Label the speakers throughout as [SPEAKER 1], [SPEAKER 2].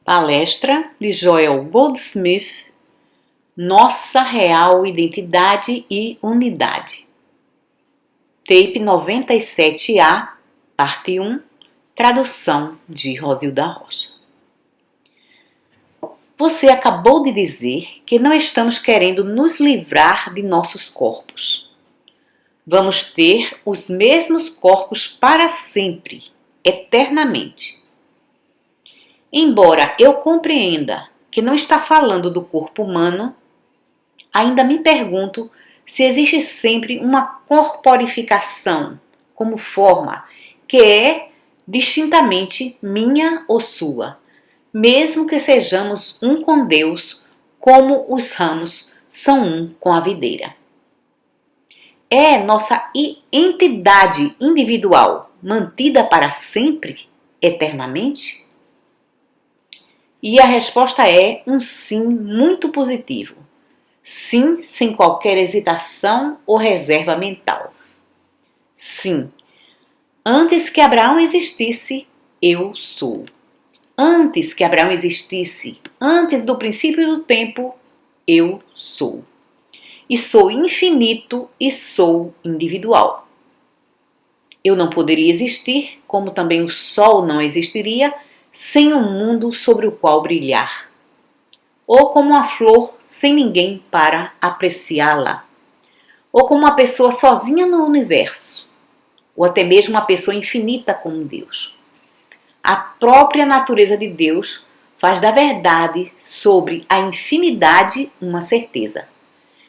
[SPEAKER 1] Palestra de Joel Goldsmith, Nossa Real Identidade e Unidade. Tape 97A, parte 1, tradução de Rosilda Rocha. Você acabou de dizer que não estamos querendo nos livrar de nossos corpos. Vamos ter os mesmos corpos para sempre, eternamente. Embora eu compreenda que não está falando do corpo humano, ainda me pergunto se existe sempre uma corporificação como forma que é distintamente minha ou sua, mesmo que sejamos um com Deus, como os ramos são um com a videira. É nossa entidade individual mantida para sempre, eternamente? E a resposta é um sim muito positivo. Sim, sem qualquer hesitação ou reserva mental. Sim, antes que Abraão existisse, eu sou. Antes que Abraão existisse, antes do princípio do tempo, eu sou. E sou infinito e sou individual. Eu não poderia existir, como também o sol não existiria, sem um mundo sobre o qual brilhar. Ou como uma flor sem ninguém para apreciá-la. Ou como uma pessoa sozinha no universo. Ou até mesmo uma pessoa infinita como Deus. A própria natureza de Deus faz da verdade sobre a infinidade uma certeza.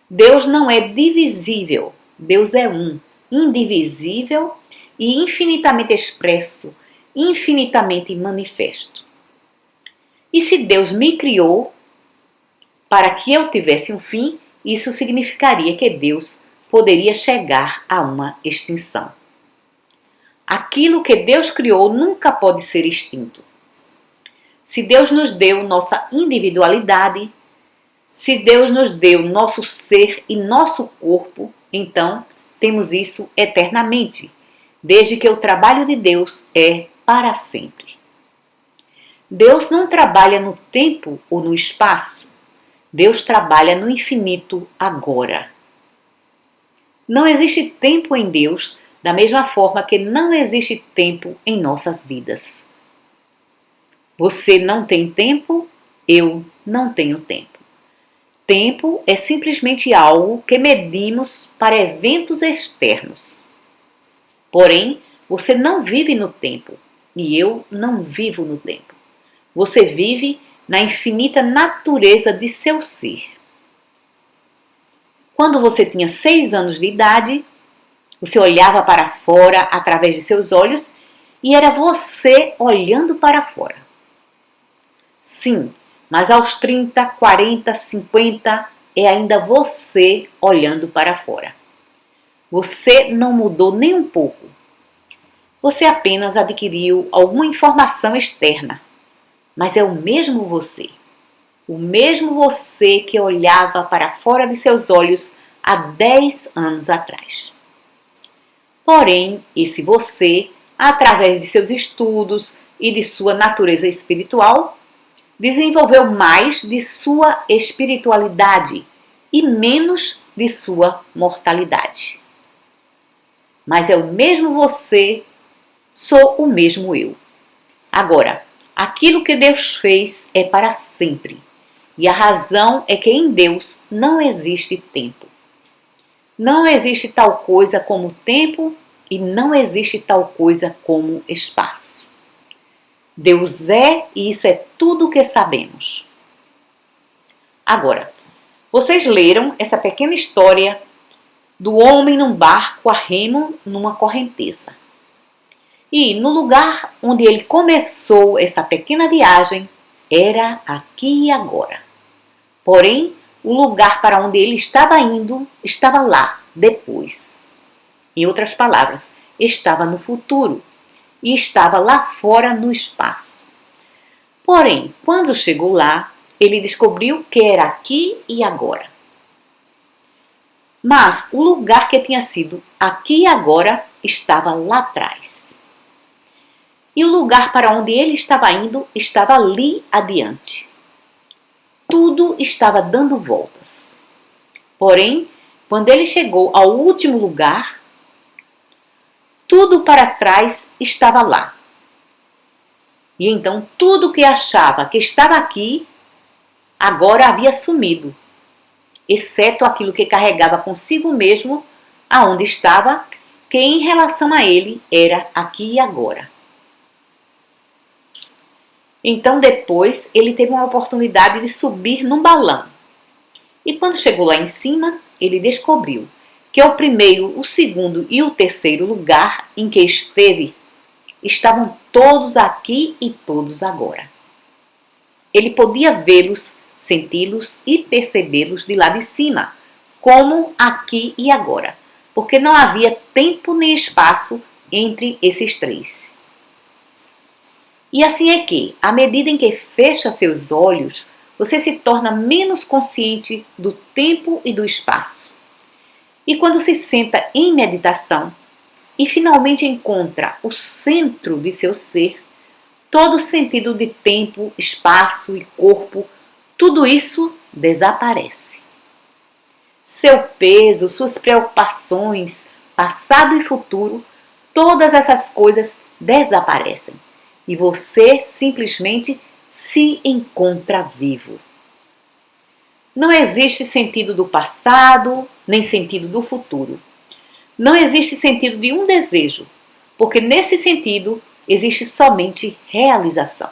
[SPEAKER 1] Deus não é divisível, Deus é um, indivisível e infinitamente expresso, infinitamente manifesto. E se Deus me criou para que eu tivesse um fim, isso significaria que Deus poderia chegar a uma extinção. Aquilo que Deus criou nunca pode ser extinto. Se Deus nos deu nossa individualidade, se Deus nos deu nosso ser e nosso corpo, então temos isso eternamente, desde que o trabalho de Deus é para sempre. Deus não trabalha no tempo ou no espaço. Deus trabalha no infinito agora. Não existe tempo em Deus, da mesma forma que não existe tempo em nossas vidas. Você não tem tempo, eu não tenho tempo. Tempo é simplesmente algo que medimos para eventos externos. Porém, você não vive no tempo e eu não vivo no tempo. Você vive na infinita natureza de seu ser. Quando você tinha 6 anos de idade, você olhava para fora através de seus olhos e era você olhando para fora. Sim, mas aos 30, 40, 50 é ainda você olhando para fora. Você não mudou nem um pouco. Você apenas adquiriu alguma informação externa, mas é o mesmo você. O mesmo você que olhava para fora de seus olhos há 10 anos atrás. Porém, esse você, através de seus estudos e de sua natureza espiritual, desenvolveu mais de sua espiritualidade e menos de sua mortalidade. Mas é o mesmo você, sou o mesmo eu. Agora, aquilo que Deus fez é para sempre. E a razão é que em Deus não existe tempo. Não existe tal coisa como tempo e não existe tal coisa como espaço. Deus é e isso é tudo o que sabemos. Agora, vocês leram essa pequena história do homem num barco a remo numa correnteza. E no lugar onde ele começou essa pequena viagem era aqui e agora. Porém, o lugar para onde ele estava indo estava lá, depois. Em outras palavras, estava no futuro e estava lá fora no espaço. Porém, quando chegou lá, ele descobriu que era aqui e agora. Mas o lugar que tinha sido aqui e agora estava lá atrás. E o lugar para onde ele estava indo estava ali adiante. Tudo estava dando voltas. Porém, quando ele chegou ao último lugar, tudo para trás estava lá. E então tudo que achava que estava aqui, agora havia sumido, exceto aquilo que carregava consigo mesmo aonde estava, que em relação a ele era aqui e agora. Então depois ele teve uma oportunidade de subir num balão. E quando chegou lá em cima, ele descobriu que o primeiro, o segundo e o terceiro lugar em que esteve estavam todos aqui e todos agora. Ele podia vê-los, senti-los e percebê-los de lá de cima, como aqui e agora, porque não havia tempo nem espaço entre esses três. E assim é que, à medida em que fecha seus olhos, você se torna menos consciente do tempo e do espaço. E quando se senta em meditação e finalmente encontra o centro de seu ser, todo o sentido de tempo, espaço e corpo, tudo isso desaparece. Seu peso, suas preocupações, passado e futuro, todas essas coisas desaparecem. E você simplesmente se encontra vivo. Não existe sentido do passado, nem sentido do futuro. Não existe sentido de um desejo, porque nesse sentido existe somente realização.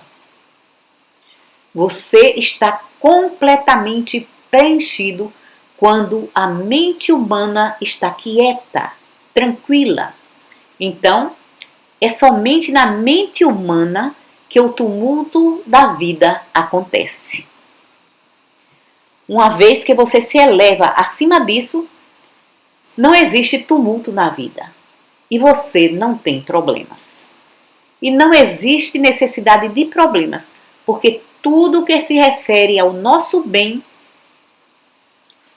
[SPEAKER 1] Você está completamente preenchido quando a mente humana está quieta, tranquila. Então, é somente na mente humana que o tumulto da vida acontece. Uma vez que você se eleva acima disso, não existe tumulto na vida e você não tem problemas. E não existe necessidade de problemas, porque tudo que se refere ao nosso bem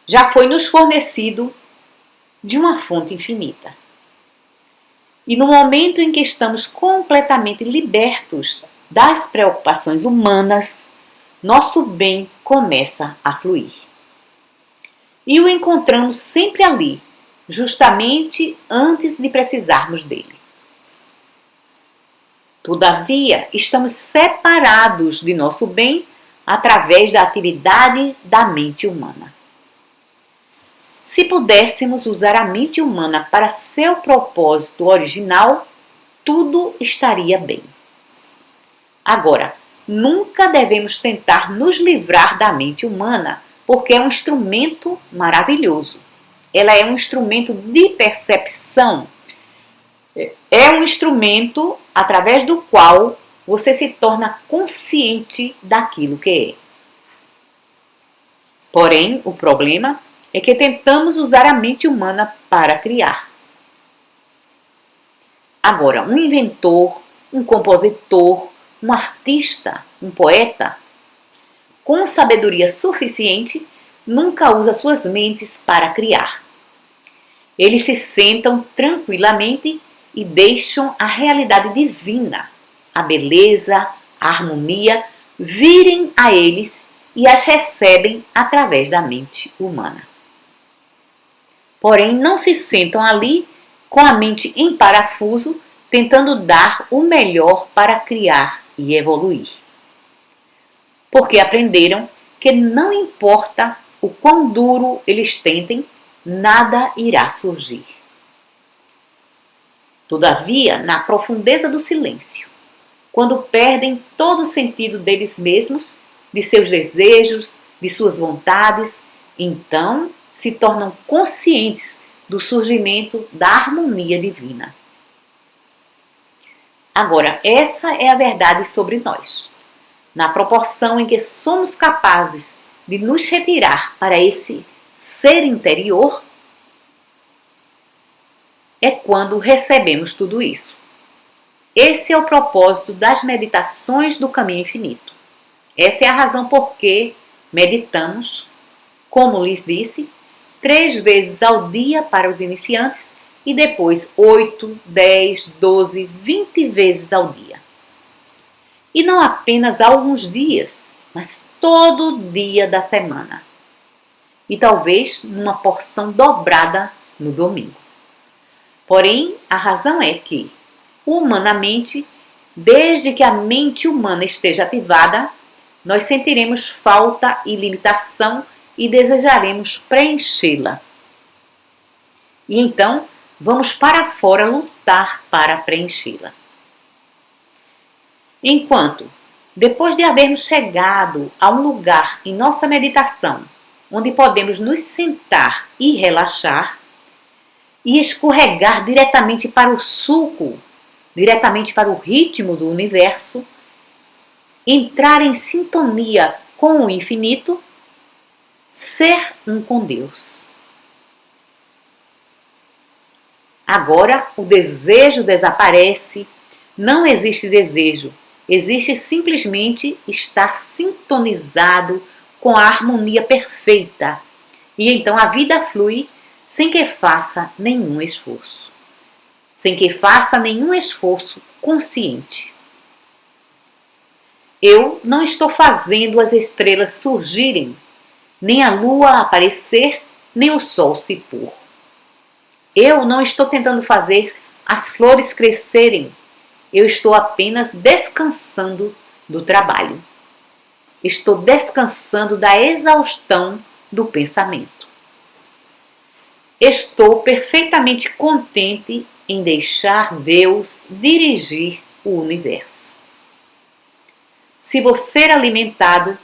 [SPEAKER 1] já foi nos fornecido de uma fonte infinita. E no momento em que estamos completamente libertos das preocupações humanas, nosso bem começa a fluir. E o encontramos sempre ali, justamente antes de precisarmos dele. Todavia, estamos separados de nosso bem através da atividade da mente humana. Se pudéssemos usar a mente humana para seu propósito original, tudo estaria bem. Agora, nunca devemos tentar nos livrar da mente humana, porque é um instrumento maravilhoso. Ela é um instrumento de percepção. É um instrumento através do qual você se torna consciente daquilo que é. Porém, o problema é que tentamos usar a mente humana para criar. Agora, um inventor, um compositor, um artista, um poeta, com sabedoria suficiente, nunca usa suas mentes para criar. Eles se sentam tranquilamente e deixam a realidade divina, a beleza, a harmonia, virem a eles e as recebem através da mente humana. Porém, não se sentam ali com a mente em parafuso, tentando dar o melhor para criar e evoluir. Porque aprenderam que não importa o quão duro eles tentem, nada irá surgir. Todavia, na profundeza do silêncio, quando perdem todo o sentido deles mesmos, de seus desejos, de suas vontades, então se tornam conscientes do surgimento da harmonia divina. Agora, essa é a verdade sobre nós. Na proporção em que somos capazes de nos retirar para esse ser interior, é quando recebemos tudo isso. Esse é o propósito das meditações do caminho infinito. Essa é a razão por que meditamos, como lhes disse, 3 vezes ao dia para os iniciantes e depois 8, 10, 12, 20 vezes ao dia. E não apenas alguns dias, mas todo dia da semana. E talvez numa porção dobrada no domingo. Porém, a razão é que, humanamente, desde que a mente humana esteja ativada, nós sentiremos falta e limitação e desejaremos preenchê-la. E então, vamos para fora lutar para preenchê-la. Enquanto, depois de havermos chegado a um lugar em nossa meditação, onde podemos nos sentar e relaxar, e escorregar diretamente para o sulco, diretamente para o ritmo do universo, entrar em sintonia com o infinito, ser um com Deus. Agora o desejo desaparece, não existe desejo, existe simplesmente estar sintonizado com a harmonia perfeita. E então a vida flui sem que faça nenhum esforço. Sem que faça nenhum esforço consciente. Eu não estou fazendo as estrelas surgirem, nem a lua aparecer, nem o sol se pôr. Eu não estou tentando fazer as flores crescerem. Eu estou apenas descansando do trabalho. Estou descansando da exaustão do pensamento. Estou perfeitamente contente em deixar Deus dirigir o universo. Se você ser alimentado,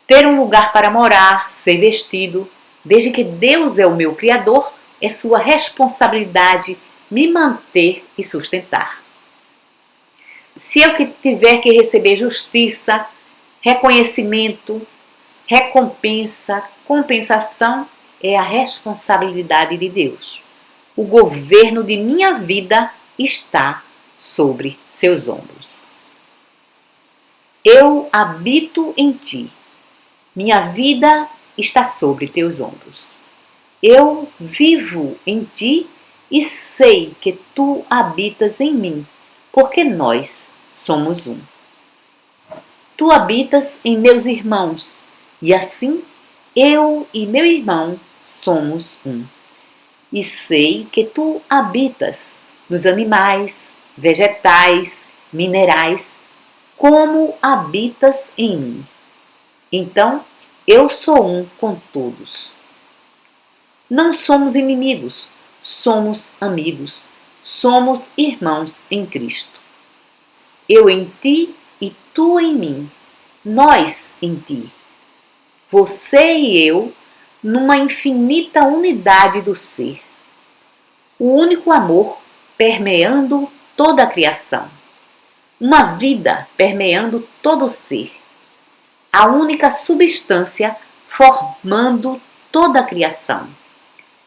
[SPEAKER 1] ter um lugar para morar, ser vestido, desde que Deus é o meu Criador, é sua responsabilidade me manter e sustentar. Se eu tiver que receber justiça, reconhecimento, recompensa, compensação, é a responsabilidade de Deus. O governo de minha vida está sobre seus ombros. Eu habito em ti. Minha vida está sobre teus ombros. Eu vivo em ti e sei que tu habitas em mim, porque nós somos um. Tu habitas em meus irmãos, e assim eu e meu irmão somos um. E sei que tu habitas nos animais, vegetais, minerais, como habitas em mim. Então, eu sou um com todos. Não somos inimigos, somos amigos, somos irmãos em Cristo. Eu em ti e tu em mim, nós em ti. Você e eu, numa infinita unidade do ser. O único amor permeando toda a criação. Uma vida permeando todo o ser. A única substância formando toda a criação.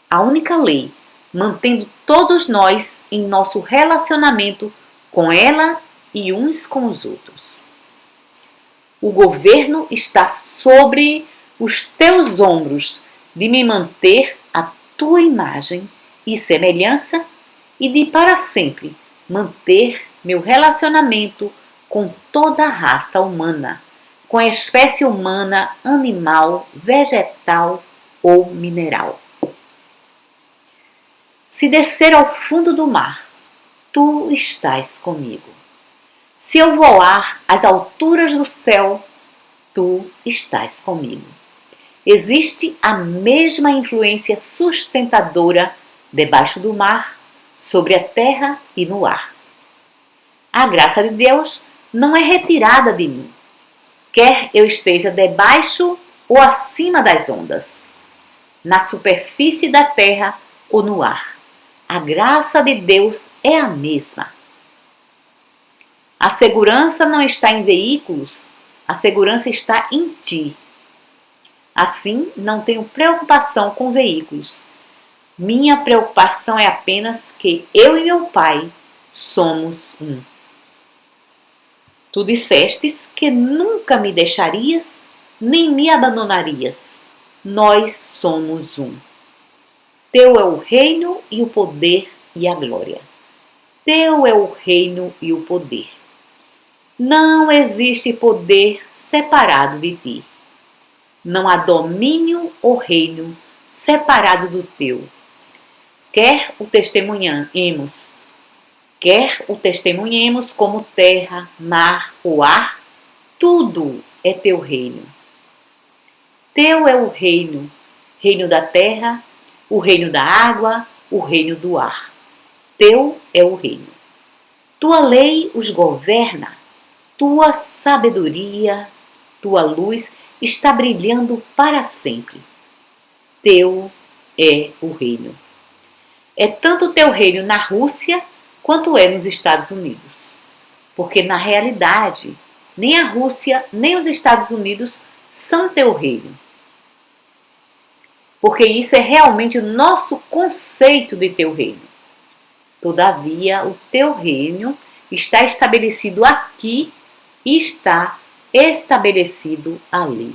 [SPEAKER 1] A única lei mantendo todos nós em nosso relacionamento com ela e uns com os outros. O governo está sobre os teus ombros de me manter a tua imagem e semelhança e de para sempre manter meu relacionamento com toda a raça humana, com a espécie humana, animal, vegetal ou mineral. Se descer ao fundo do mar, tu estás comigo. Se eu voar às alturas do céu, tu estás comigo. Existe a mesma influência sustentadora debaixo do mar, sobre a terra e no ar. A graça de Deus não é retirada de mim, quer eu esteja debaixo ou acima das ondas, na superfície da terra ou no ar. A graça de Deus é a mesma. A segurança não está em veículos, a segurança está em ti. Assim, não tenho preocupação com veículos. Minha preocupação é apenas que eu e meu Pai somos um. Tu dissestes que nunca me deixarias, nem me abandonarias. Nós somos um. Teu é o reino e o poder e a glória. Teu é o reino e o poder. Não existe poder separado de ti. Não há domínio ou reino separado do teu. Quer o testemunhemos como terra, mar ou ar, tudo é teu reino. Teu é o reino, reino da terra, o reino da água, o reino do ar. Teu é o reino. Tua lei os governa, tua sabedoria, tua luz está brilhando para sempre. Teu é o reino. É tanto teu reino na Rússia quanto é nos Estados Unidos. Porque na realidade, nem a Rússia nem os Estados Unidos são teu reino. Porque isso é realmente o nosso conceito de teu reino. Todavia, o teu reino está estabelecido aqui e está estabelecido ali.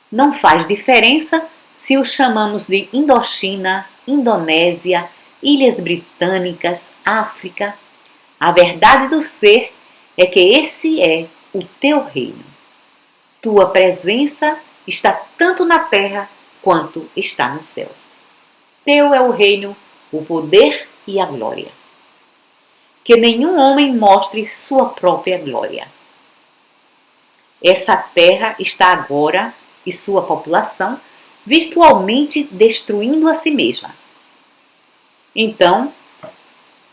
[SPEAKER 1] Não faz diferença se o chamamos de Indochina, Indonésia, Ilhas Britânicas, África. A verdade do ser é que esse é o teu reino. Tua presença está tanto na terra quanto está no céu. Teu é o reino, o poder e a glória. Que nenhum homem mostre sua própria glória. Essa terra está agora, e sua população, virtualmente destruindo a si mesma. Então,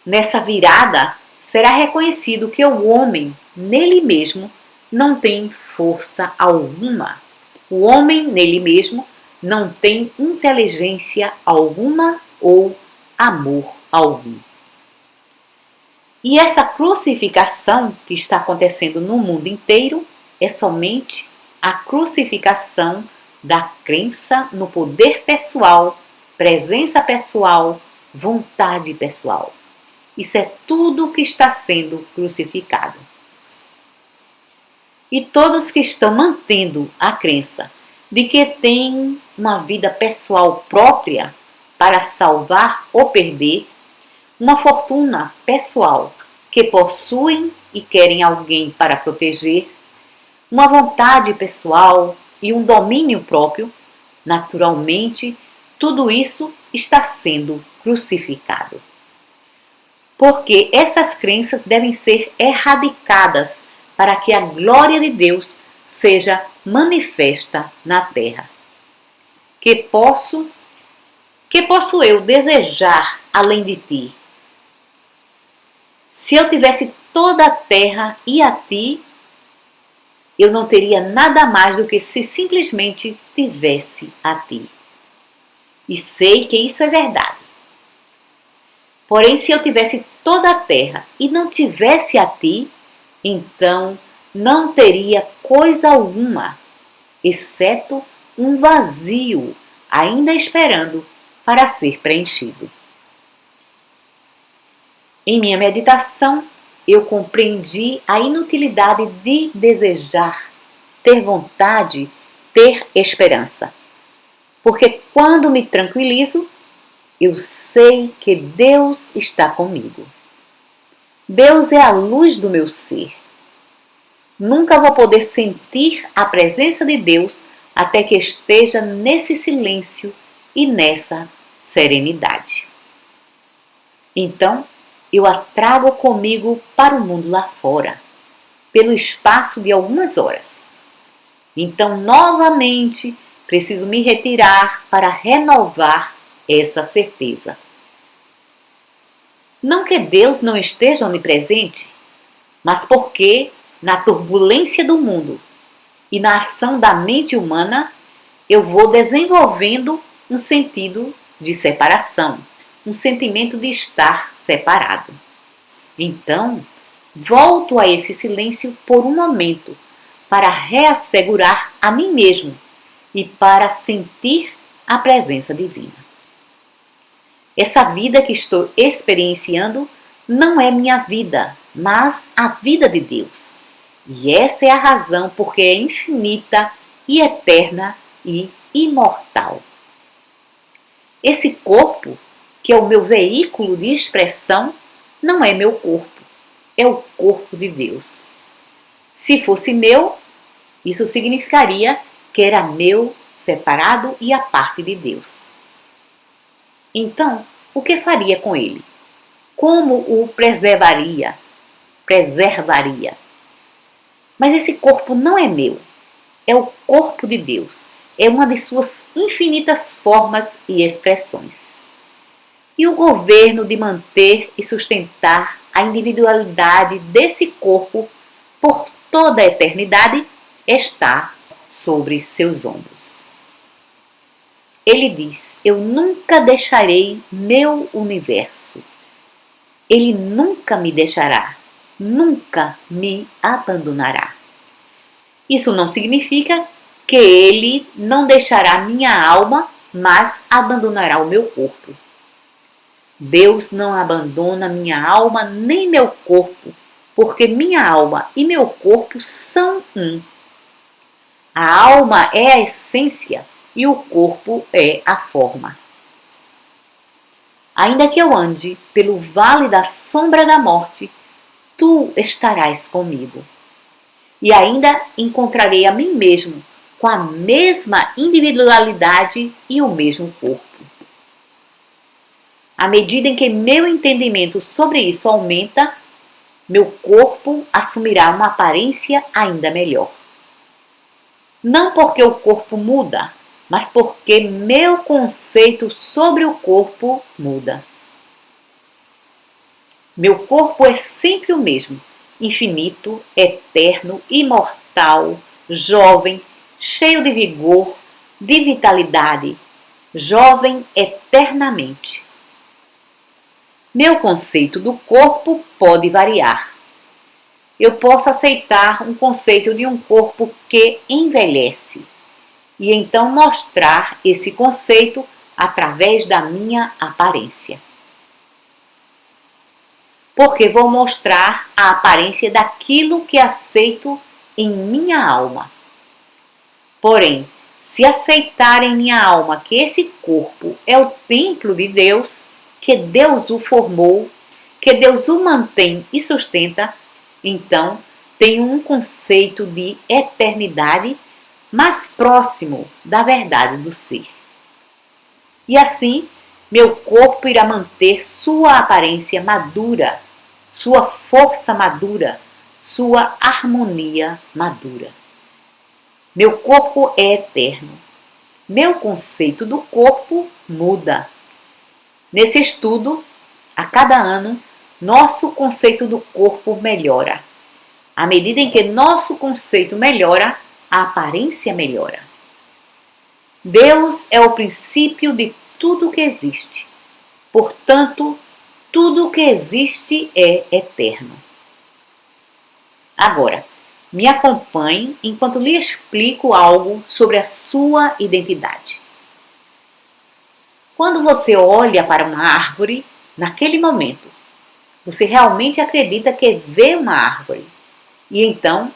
[SPEAKER 1] nessa virada, será reconhecido que o homem, nele mesmo, não tem força alguma. O homem, nele mesmo, não tem inteligência alguma ou amor algum. E essa crucificação que está acontecendo no mundo inteiro é somente a crucificação da crença no poder pessoal, presença pessoal, vontade pessoal. Isso é tudo o que está sendo crucificado. E todos que estão mantendo a crença de que têm uma vida pessoal própria para salvar ou perder, uma fortuna pessoal que possuem e querem alguém para proteger, uma vontade pessoal e um domínio próprio, naturalmente, tudo isso está sendo crucificado. Porque essas crenças devem ser erradicadas para que a glória de Deus seja manifesta na terra. Que posso eu desejar além de ti? Se eu tivesse toda a terra e a ti, eu não teria nada mais do que se simplesmente tivesse a ti. E sei que isso é verdade. Porém, se eu tivesse toda a terra e não tivesse a ti, então não teria coisa alguma, exceto um vazio ainda esperando para ser preenchido. Em minha meditação, eu compreendi a inutilidade de desejar, ter vontade, ter esperança. Porque quando me tranquilizo, eu sei que Deus está comigo. Deus é a luz do meu ser. Nunca vou poder sentir a presença de Deus até que esteja nesse silêncio e nessa serenidade. Então, eu a trago comigo para o mundo lá fora, pelo espaço de algumas horas. Então, novamente, preciso me retirar para renovar essa certeza. Não que Deus não esteja onipresente, mas porque, na turbulência do mundo e na ação da mente humana, eu vou desenvolvendo um sentido de separação, um sentimento de estar separado. Então, volto a esse silêncio por um momento para reassegurar a mim mesmo e para sentir a presença divina. Essa vida que estou experienciando não é minha vida, mas a vida de Deus. E essa é a razão porque é infinita e eterna e imortal. Esse corpo, que é o meu veículo de expressão, não é meu corpo. é o corpo de Deus. Se fosse meu, isso significaria que era meu, separado e à parte de Deus. Então, o que faria com ele? Como o preservaria? Mas esse corpo não é meu, é o corpo de Deus, é uma de suas infinitas formas e expressões. E o governo de manter e sustentar a individualidade desse corpo por toda a eternidade está sobre seus ombros. Ele diz: eu nunca deixarei meu universo. Ele nunca me deixará, nunca me abandonará. Isso não significa que ele não deixará minha alma, mas abandonará o meu corpo. Deus não abandona minha alma nem meu corpo, porque minha alma e meu corpo são um. A alma é a essência e o corpo é a forma. Ainda que eu ande pelo vale da sombra da morte, tu estarás comigo. E ainda encontrarei a mim mesmo com a mesma individualidade e o mesmo corpo. À medida em que meu entendimento sobre isso aumenta, meu corpo assumirá uma aparência ainda melhor. Não porque o corpo muda, mas porque meu conceito sobre o corpo muda. Meu corpo é sempre o mesmo, infinito, eterno, imortal, jovem, cheio de vigor, de vitalidade, jovem eternamente. Meu conceito do corpo pode variar. Eu posso aceitar um conceito de um corpo que envelhece e então mostrar esse conceito através da minha aparência. Porque vou mostrar a aparência daquilo que aceito em minha alma. Porém, se aceitar em minha alma que esse corpo é o templo de Deus, que Deus o formou, que Deus o mantém e sustenta, então tenho um conceito de eternidade mais próximo da verdade do ser. E assim, meu corpo irá manter sua aparência madura, sua força madura, sua harmonia madura. Meu corpo é eterno. Meu conceito do corpo muda. Nesse estudo, a cada ano, nosso conceito do corpo melhora. À medida em que nosso conceito melhora, a aparência melhora. Deus é o princípio de tudo que existe. Portanto, tudo que existe é eterno. Agora, me acompanhe enquanto lhe explico algo sobre a sua identidade. Quando você olha para uma árvore, naquele momento, você realmente acredita que vê uma árvore. E então,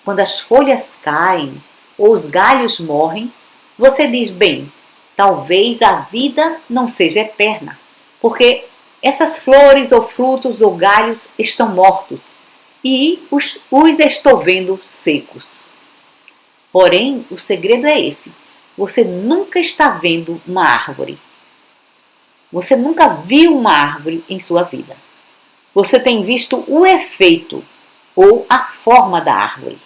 [SPEAKER 1] quando as folhas caem ou os galhos morrem, você diz: bem, talvez a vida não seja eterna, porque essas flores ou frutos ou galhos estão mortos e os estou vendo secos. Porém, o segredo é esse: você nunca está vendo uma árvore. Você nunca viu uma árvore em sua vida. Você tem visto o efeito ou a forma da árvore.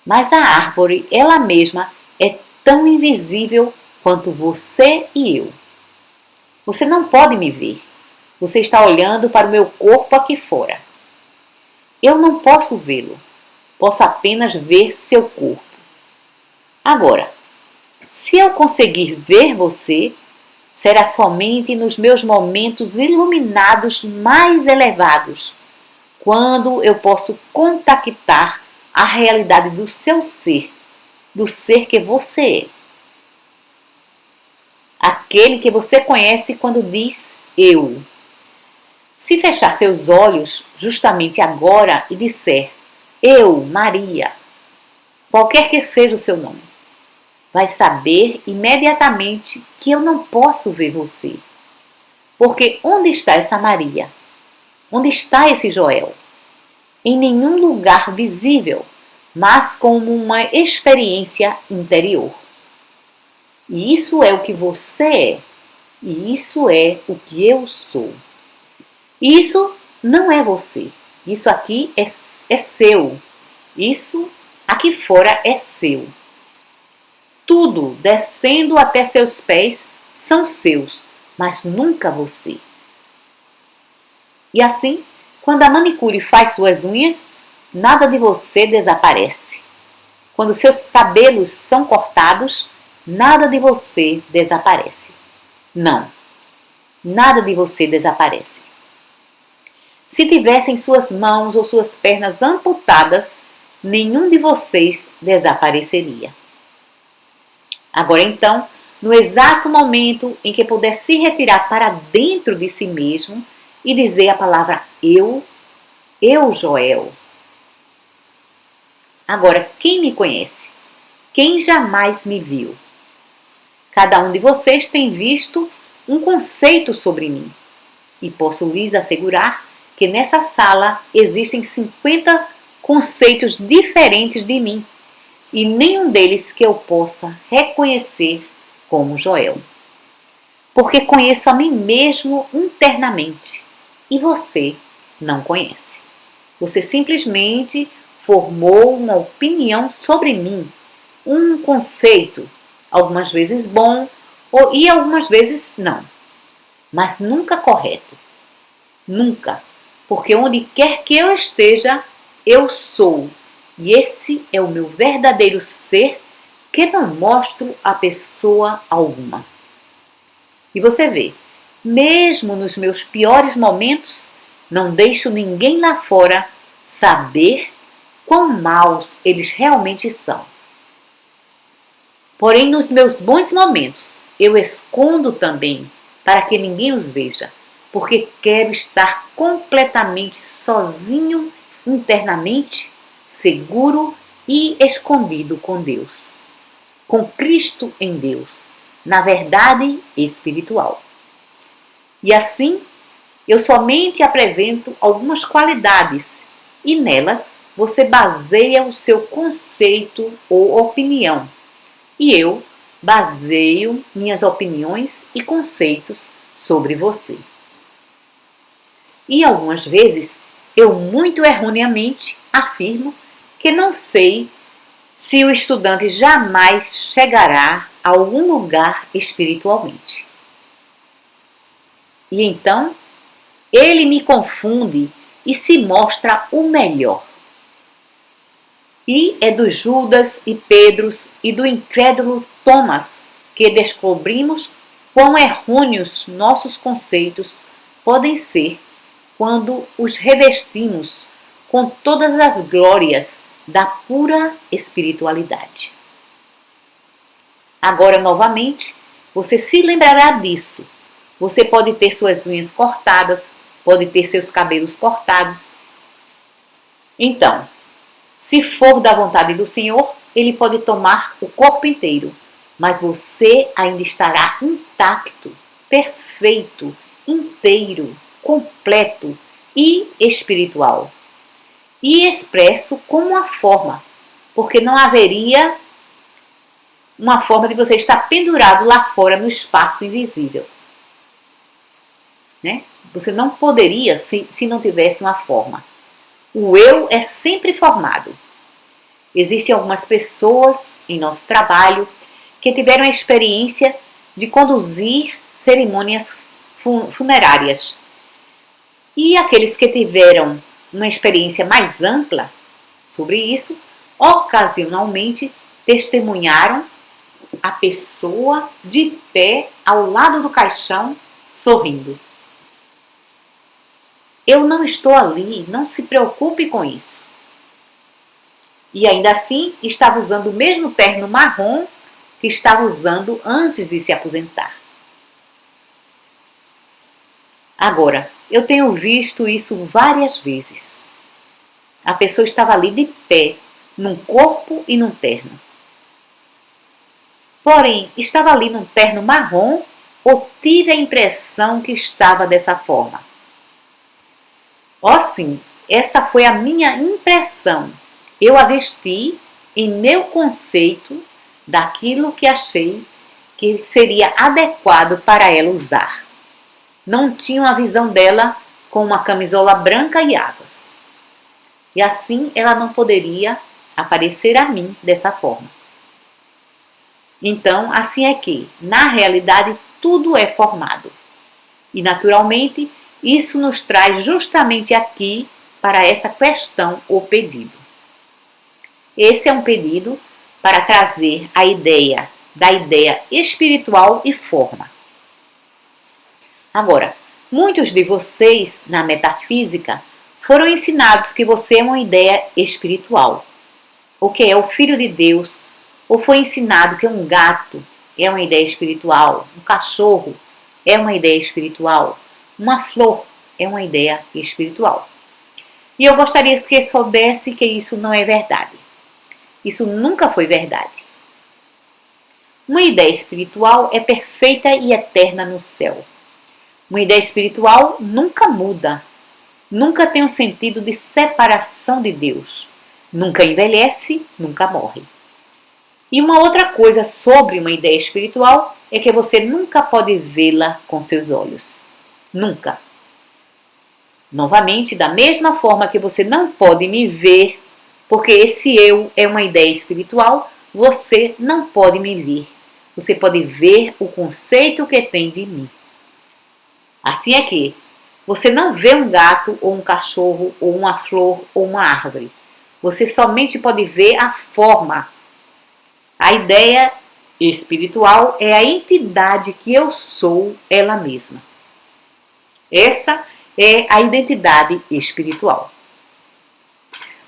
[SPEAKER 1] Mas a árvore, ela mesma, é tão invisível quanto você e eu. Você não pode me ver. Você está olhando para o meu corpo aqui fora. Eu não posso vê-lo. Posso apenas ver seu corpo. Agora, se eu conseguir ver você, será somente nos meus momentos iluminados mais elevados, quando eu posso contactar a realidade do seu ser, do ser que você é. Aquele que você conhece quando diz eu. Se fechar seus olhos justamente agora e disser eu, Maria, qualquer que seja o seu nome, vai saber imediatamente que eu não posso ver você. Porque onde está essa Maria? Onde está esse Joel? em nenhum lugar visível, mas como uma experiência interior. E isso é o que você é, e isso é o que eu sou. Isso não é você, isso aqui é seu, isso aqui fora é seu. Tudo descendo até seus pés são seus, mas nunca você. E assim, quando a manicure faz suas unhas, nada de você desaparece. Quando seus cabelos são cortados, nada de você desaparece. Não, nada de você desaparece. Se tivessem suas mãos ou suas pernas amputadas, nenhum de vocês desapareceria. Agora então, no exato momento em que puder se retirar para dentro de si mesmo e dizer a palavra eu, Joel. Agora, quem me conhece? Quem jamais me viu? Cada um de vocês tem visto um conceito sobre mim. E posso lhes assegurar que nessa sala existem 50 conceitos diferentes de mim. E nenhum deles que eu possa reconhecer como Joel. Porque conheço a mim mesmo internamente. E você não conhece. Você simplesmente formou uma opinião sobre mim, um conceito, algumas vezes bom e algumas vezes não, mas nunca correto. Nunca, porque onde quer que eu esteja, eu sou, e esse é o meu verdadeiro ser que não mostro a pessoa alguma. E você vê, mesmo nos meus piores momentos, não deixo ninguém lá fora saber quão maus eles realmente são. Porém, nos meus bons momentos, eu escondo também para que ninguém os veja, porque quero estar completamente sozinho internamente, seguro e escondido com Deus, com Cristo em Deus, na verdade espiritual. E assim, eu somente apresento algumas qualidades e nelas você baseia o seu conceito ou opinião. E eu baseio minhas opiniões e conceitos sobre você. E algumas vezes eu muito erroneamente afirmo que não sei se o estudante jamais chegará a algum lugar espiritualmente. E então ele me confunde e se mostra o melhor. E é do Judas e Pedros e do incrédulo Thomas que descobrimos quão errôneos nossos conceitos podem ser quando os revestimos com todas as glórias da pura espiritualidade. Agora, novamente, você se lembrará disso. Você pode ter suas unhas cortadas, pode ter seus cabelos cortados. Então, se for da vontade do Senhor, Ele pode tomar o corpo inteiro, mas você ainda estará intacto, perfeito, inteiro, completo e espiritual. E expresso como uma forma, porque não haveria uma forma de você estar pendurado lá fora no espaço invisível. Né? Você não poderia se não tivesse uma forma. O eu é sempre formado. Existem algumas pessoas em nosso trabalho que tiveram a experiência de conduzir cerimônias funerárias. E aqueles que tiveram uma experiência mais ampla sobre isso, ocasionalmente testemunharam a pessoa de pé ao lado do caixão, sorrindo. Eu não estou ali, não se preocupe com isso. E ainda assim, estava usando o mesmo terno marrom que estava usando antes de se aposentar. Agora, eu tenho visto isso várias vezes. A pessoa estava ali de pé, num corpo e num terno. Porém, estava ali num terno marrom ou tive a impressão que estava dessa forma? Ó sim, essa foi a minha impressão. Eu a vesti em meu conceito daquilo que achei que seria adequado para ela usar. Não tinha uma visão dela com uma camisola branca e asas. E assim ela não poderia aparecer a mim dessa forma. Então, assim é que, na realidade, tudo é formado. E, naturalmente, isso nos traz justamente aqui para essa questão, o pedido. Esse é um pedido para trazer a ideia da ideia espiritual e forma. Agora, muitos de vocês, na metafísica, foram ensinados que você é uma ideia espiritual, ou que é o Filho de Deus, ou foi ensinado que um gato é uma ideia espiritual, um cachorro é uma ideia espiritual, uma flor é uma ideia espiritual. E eu gostaria que soubesse que isso não é verdade. Isso nunca foi verdade. Uma ideia espiritual é perfeita e eterna no céu. Uma ideia espiritual nunca muda, nunca tem um sentido de separação de Deus, nunca envelhece, nunca morre. E uma outra coisa sobre uma ideia espiritual é que você nunca pode vê-la com seus olhos. Nunca. Novamente, da mesma forma que você não pode me ver, porque esse eu é uma ideia espiritual, você não pode me ver. Você pode ver o conceito que tem de mim. Assim é que você não vê um gato ou um cachorro ou uma flor ou uma árvore. Você somente pode ver a forma. A ideia espiritual é a entidade que eu sou ela mesma. Essa é a identidade espiritual.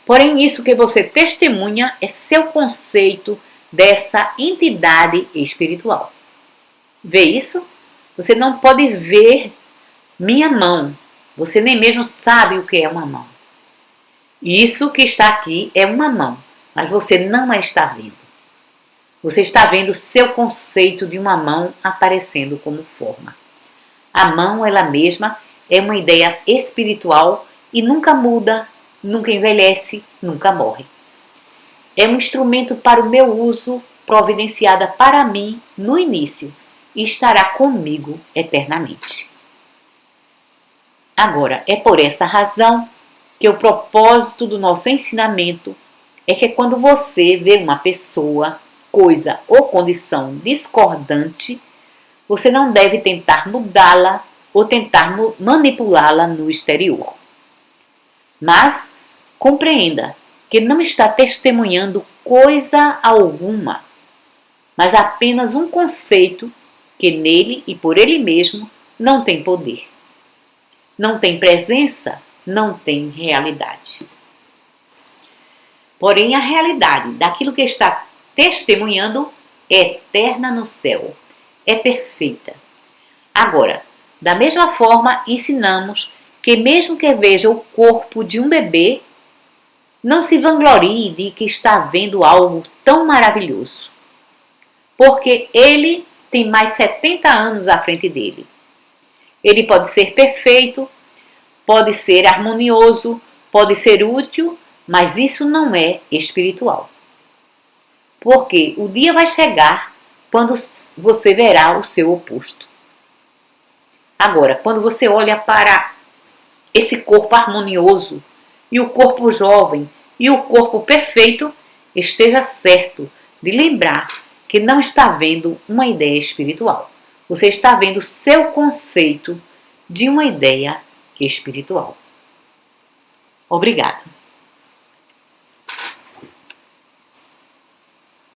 [SPEAKER 1] Porém, isso que você testemunha é seu conceito dessa entidade espiritual. Vê isso? Você não pode ver minha mão. Você nem mesmo sabe o que é uma mão. Isso que está aqui é uma mão, mas você não a está vendo. Você está vendo seu conceito de uma mão aparecendo como forma. A mão, ela mesma, é uma ideia espiritual e nunca muda, nunca envelhece, nunca morre. É um instrumento para o meu uso, providenciada para mim no início e estará comigo eternamente. Agora, é por essa razão que o propósito do nosso ensinamento é que quando você vê uma pessoa, coisa ou condição discordante, você não deve tentar mudá-la ou tentar manipulá-la no exterior. Mas compreenda que não está testemunhando coisa alguma, mas apenas um conceito que nele e por ele mesmo não tem poder. Não tem presença, não tem realidade. Porém, a realidade daquilo que está testemunhando é eterna no céu, é perfeita. Agora, da mesma forma, ensinamos que mesmo que veja o corpo de um bebê, não se vanglorie de que está vendo algo tão maravilhoso, porque ele tem mais 70 anos à frente dele. Ele pode ser perfeito, pode ser harmonioso, pode ser útil, mas isso não é espiritual. Porque o dia vai chegar quando você verá o seu oposto. Agora, quando você olha para esse corpo harmonioso, e o corpo jovem, e o corpo perfeito, esteja certo de lembrar que não está vendo uma ideia espiritual. Você está vendo o seu conceito de uma ideia espiritual. Obrigado.